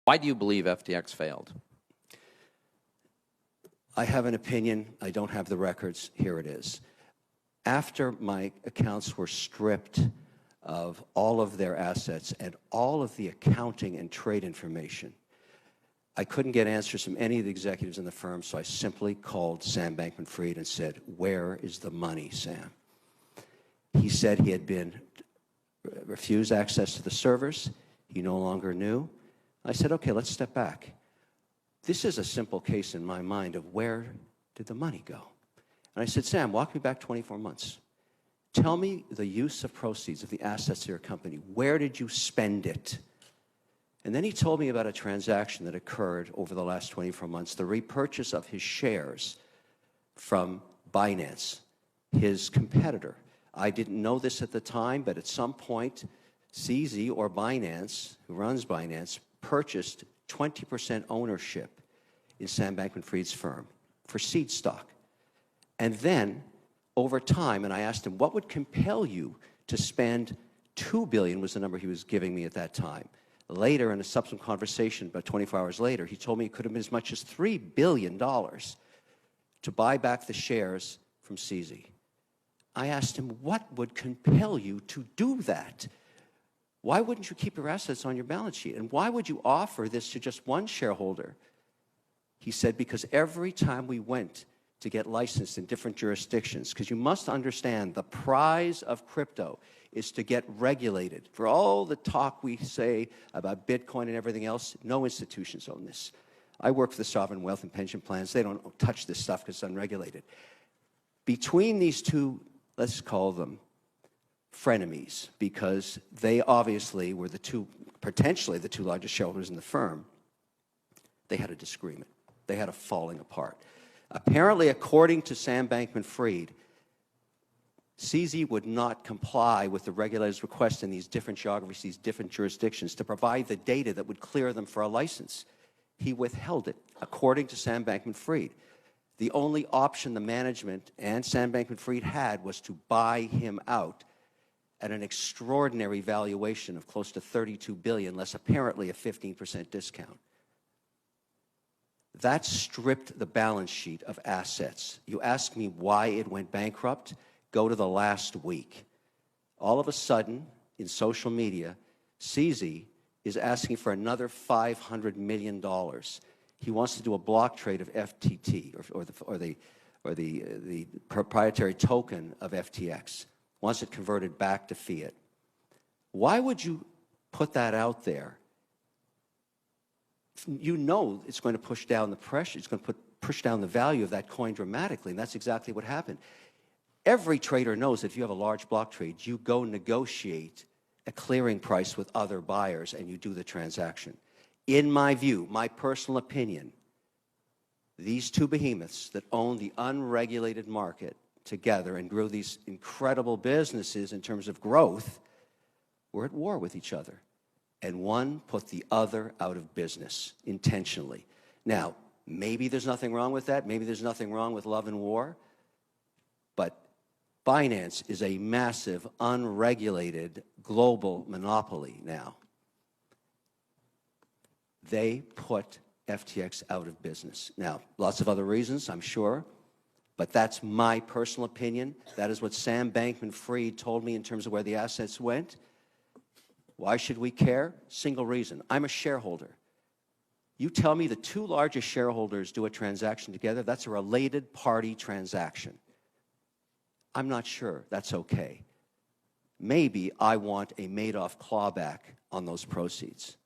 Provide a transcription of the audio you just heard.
Why do you believe FTX failed? I have an opinion. I don't have the records. Here it is. After my accounts were stripped of all of their assets and all of the accounting and trade information, I couldn't get answers from any of the executives in the firm, so I simply called Sam Bankman-Fried and said, "Where is the money, Sam?" He said he had been refused access to the servers. He no longer knew. I said, "Okay, let's step back. This is a simple case in my mind of where did the money go?" And I said, "Sam, walk me back 24 months. Tell me the use of proceeds of the assets of your company. Where did you spend it?" And then he told me about a transaction that occurred over the last 24 months, the repurchase of his shares from Binance, his competitor. I didn't know this at the time, but at some point, CZ or Binance, who runs Binance, purchased 20% ownership in Sam Bankman-Fried's firm for seed stock. And then, over time, and I asked him, what would compel you to spend $2 billion was the number he was giving me at that time. Later, in a subsequent conversation, about 24 hours later, he told me it could have been as much as $3 billion to buy back the shares from CZ. I asked him, what would compel you to do that? Why wouldn't you keep your assets on your balance sheet? And why would you offer this to just one shareholder? He said, because every time we went to get licensed in different jurisdictions, because you must understand the prize of crypto is to get regulated. For all the talk we say about Bitcoin and everything else, no institutions own this. I work for the sovereign wealth and pension plans. They don't touch this stuff because it's unregulated. Between these two, let's call them frenemies, because they obviously were potentially the two largest shareholders in the firm, they had a disagreement. They had a falling apart. Apparently, according to Sam Bankman-Fried, CZ would not comply with the regulators' request in these different geographies, these different jurisdictions, to provide the data that would clear them for a license. He withheld it, according to Sam Bankman-Fried. The only option the management and Sam Bankman-Fried had was to buy him out at an extraordinary valuation of close to $32 billion, less apparently a 15% discount. That stripped the balance sheet of assets. You ask me why it went bankrupt? Go to the last week. All of a sudden, in social media, CZ is asking for another $500 million. He wants to do a block trade of FTT, or the proprietary token of FTX. Wants it converted back to fiat. Why would you put that out there? You know it's going to push down the pressure. It's going to push down the value of that coin dramatically, and that's exactly what happened. Every trader knows that if you have a large block trade, you go negotiate a clearing price with other buyers and you do the transaction. In my view, my personal opinion, these two behemoths that own the unregulated market together and grew these incredible businesses in terms of growth were at war with each other. And one put the other out of business intentionally. Now, maybe there's nothing wrong with that. Maybe there's nothing wrong with love and war. But Binance is a massive, unregulated, global monopoly now. They put FTX out of business. Now, lots of other reasons, I'm sure, but that's my personal opinion. That is what Sam Bankman-Fried told me in terms of where the assets went. Why should we care? Single reason. I'm a shareholder. You tell me the two largest shareholders do a transaction together, that's a related party transaction. I'm not sure that's okay. Maybe I want a Madoff clawback on those proceeds.